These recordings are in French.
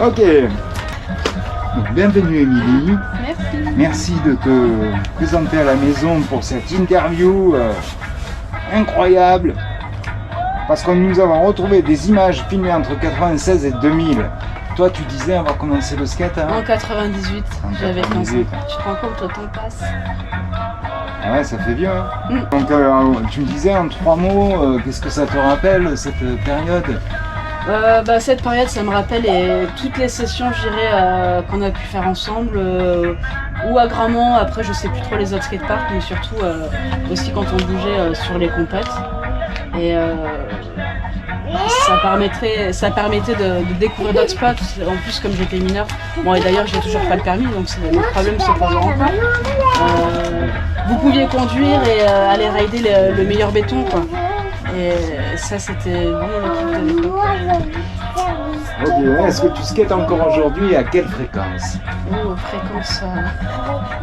Ok. Donc, bienvenue Émilie. Merci. Merci de te présenter à la maison pour cette interview incroyable. Parce que nous avons retrouvé des images filmées entre 96 et 2000. Toi, tu disais avoir commencé le skate En 98, En j'avais 15 ans. 98. Tu te rends compte, le temps passe. Ah ouais, ça fait vieux. Hein. Mm. Donc, tu me disais en 3 mots, qu'est-ce que ça te rappelle cette période? Cette période, ça me rappelle toutes les sessions, je dirais, qu'on a pu faire ensemble, ou à Grammont. Après, je sais plus trop les autres skateparks, mais surtout aussi quand on bougeait sur les compètes. Et ça permettait de découvrir d'autres spots. En plus, comme j'étais mineure, bon, et d'ailleurs, j'ai toujours pas le permis, donc le problème se poseront pas. Vous pouviez conduire et aller rider le meilleur béton, quoi. Et ça, c'était vraiment le kiff de l'époque. Ok, est-ce que tu skates encore aujourd'hui et à quelle fréquence? Fréquence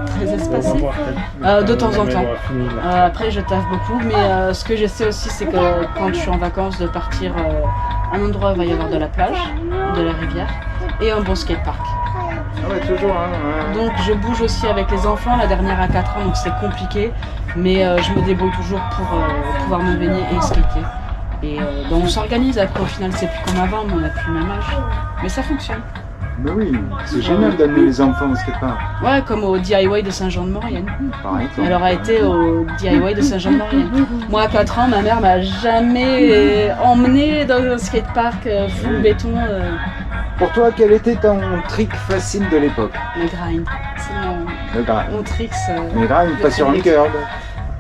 très espacée. De temps en temps. Après, je taffe beaucoup, mais ce que je sais aussi, c'est que quand je suis en vacances, de partir à un endroit où il va y avoir de la plage, de la rivière, et un bon skatepark. Ah ouais, toujours, hein. Donc je bouge aussi avec les enfants, la dernière a 4 ans, donc c'est compliqué, mais je me débrouille toujours pour pouvoir me baigner et skater. Et donc on s'organise, après au final c'est plus comme avant, mais on n'a plus le même âge. Mais ça fonctionne. Mais oui, c'est génial d'amener les enfants au skatepark. Ouais, comme au DIY de Saint-Jean-de-Maurienne. Pareil, Elle aura été au DIY de Saint-Jean-de-Maurienne. Moi à 4 ans, ma mère m'a jamais emmené dans un skatepark full béton. Pour toi, quel était ton trick facile de l'époque? Le grind. C'est Le grind. mon trick. Le grind, pas sur le curb.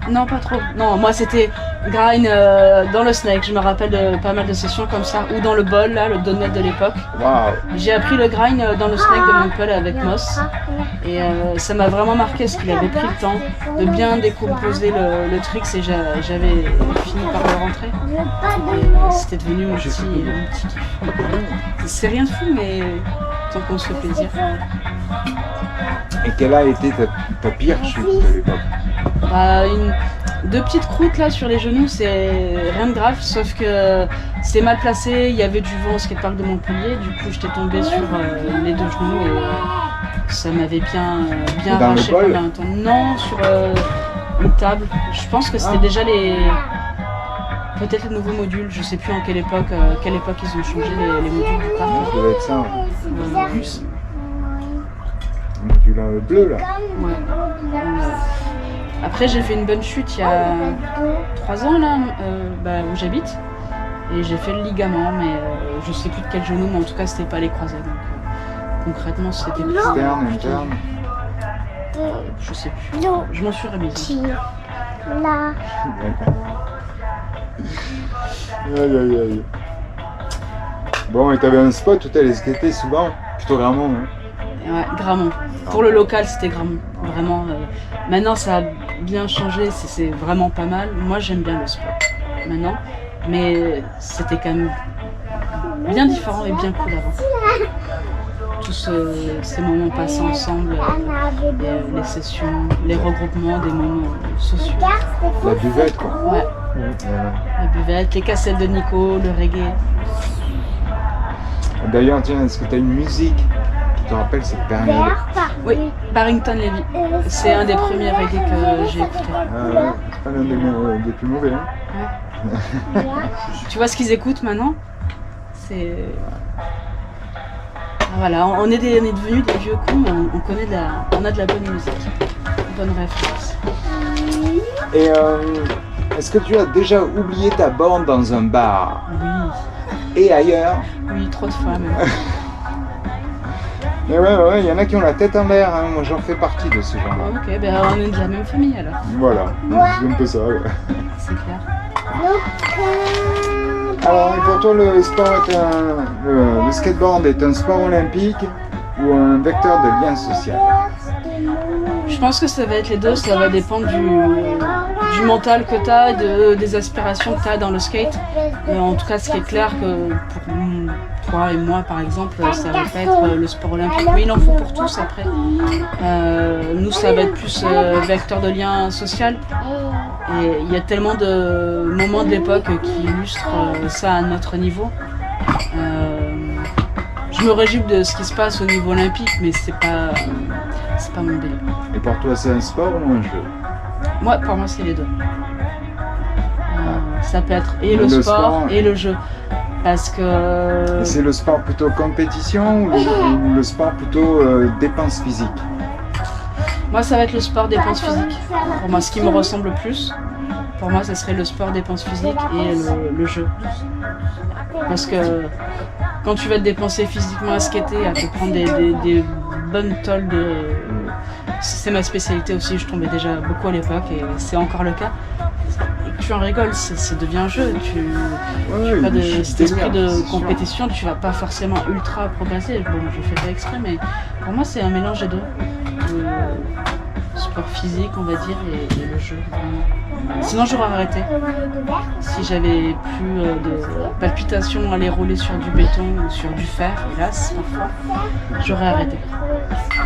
Non, pas trop. Non, moi c'était grind dans le snake. Je me rappelle de pas mal de sessions comme ça. Ou dans le bol, là, le donut de l'époque. Waouh. J'ai appris le grind dans le snake de mon père avec Moss. Et ça m'a vraiment marqué parce qu'il avait pris le temps de bien décomposer le trick et j'avais fini par le rentrer. Et c'était devenu mon petit kiff. C'est rien de fou, mais tant qu'on se fait plaisir. Et quelle a été ta pire chute de l'époque? Deux petites croûtes là sur les genoux, c'est rien de grave, sauf que c'était mal placé, il y avait du vent au skatepark de Montpellier, du coup j'étais tombée sur les 2 genoux et ça m'avait bien arraché pendant un temps. Non, sur une table. Je pense que c'était déjà peut-être les nouveaux modules, je sais plus en quelle époque ils ont changé les modules du parc. Ça doit être ça, ouais. Plus. Le module bleu là. Ouais. Après j'ai fait une bonne chute il y a 3 ans là, où j'habite. Et j'ai fait le ligament, mais je sais plus de quel genou, mais en tout cas c'était pas les croisés. Donc concrètement c'était plus. Externe, interne. Je sais plus. Je m'en suis remise. Là. Aïe aïe aïe. Bon, et t'avais un spot où t'allais skater souvent? Plutôt Grammont, hein? Ouais, Grammont. Pour le local, c'était Grammont. Vraiment. Maintenant, ça a bien changé. C'est vraiment pas mal. Moi, j'aime bien le spot. Maintenant. Mais c'était quand même bien différent et bien cool avant. Tous ces moments passés ensemble, les sessions, les regroupements, des moments sociaux. La buvette, quoi. Ouais. La buvette, les cassettes de Nico, le reggae. D'ailleurs, tiens, est-ce que tu as une musique qui te rappelle cette période? Oui, Barrington Levy. C'est un des premiers reggae que j'ai écouté. C'est pas l'un des plus mauvais, hein? Ouais. Tu vois ce qu'ils écoutent maintenant? C'est... Voilà, on est devenus des vieux cons, mais on a de la bonne musique, bonne référence. Et est-ce que tu as déjà oublié ta borne dans un bar? Oui. Et ailleurs? Oui, trop de fois même. Mais ouais, il y en a qui ont la tête en l'air, hein. Moi j'en fais partie de ce genre-là. Ok, ben on est de la même famille alors. Voilà, c'est un peu ça, ouais. C'est clair. Alors, et pour toi, le sport est le skateboard est un sport olympique ou un vecteur de lien social? Je pense que ça va être les deux, ça va dépendre du mental que tu as, des aspirations que tu as dans le skate. En tout cas, ce qui est clair que pour toi et moi, par exemple, ça va pas être le sport olympique, mais il en faut pour tous après. Nous, ça va être plus vecteur de lien social. Et il y a tellement de moments de l'époque qui illustrent ça à notre niveau. Je je me réjouis de ce qui se passe au niveau olympique, mais c'est pas mon délire. Et pour toi, c'est un sport ou un jeu? Pour moi, c'est les deux. Ça peut être et le sport et le jeu. Parce que... Et c'est le sport plutôt compétition ou le sport plutôt dépense physique? Moi, ça va être le sport dépense physique. Pour moi, ce qui me ressemble le plus, pour moi, ça serait le sport dépense physique et le jeu. Parce que quand tu vas te dépenser physiquement à skater, à te prendre des bonnes tolles de... C'est ma spécialité aussi, je tombais déjà beaucoup à l'époque et c'est encore le cas. Et tu en rigoles, ça devient un jeu. Tu n'as pas cet esprit de compétition, tu vas pas forcément ultra progresser. Bon, je fais pas exprès, mais pour moi, c'est un mélange des deux. Le sport physique, on va dire, et le jeu. Sinon, j'aurais arrêté. Si j'avais plus de palpitations, aller rouler sur du béton ou sur du fer, hélas, parfois, j'aurais arrêté.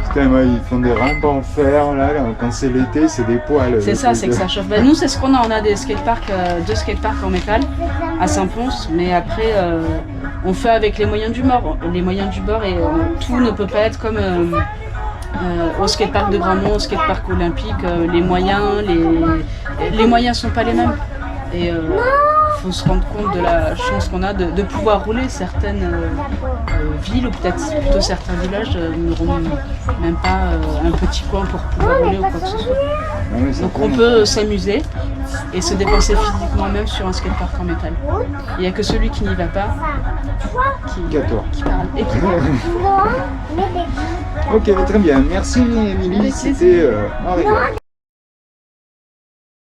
Putain, moi, ils font des rampes en fer, là, quand c'est l'été, c'est des poils. C'est ça, c'est que ça chauffe. Nous, c'est ce qu'on a. On a des skateparks, 2 skateparks en métal à Saint-Pons, mais après, on fait avec les moyens du bord. Les moyens du bord et tout ne peut pas être comme au skatepark de Gramont, au skatepark olympique. Les moyens sont pas les mêmes. Et faut se rendre compte de la chance qu'on a de pouvoir rouler. Certaines villes ou peut-être plutôt certains villages n'auront même pas un petit coin pour pouvoir rouler ou quoi que ce soit. Donc on peut s'amuser et se dépenser physiquement même sur un skatepark en métal. Il n'y a que celui qui n'y va pas qui parle et qui parle. Ok, très bien. Merci Émilie, c'était un régal.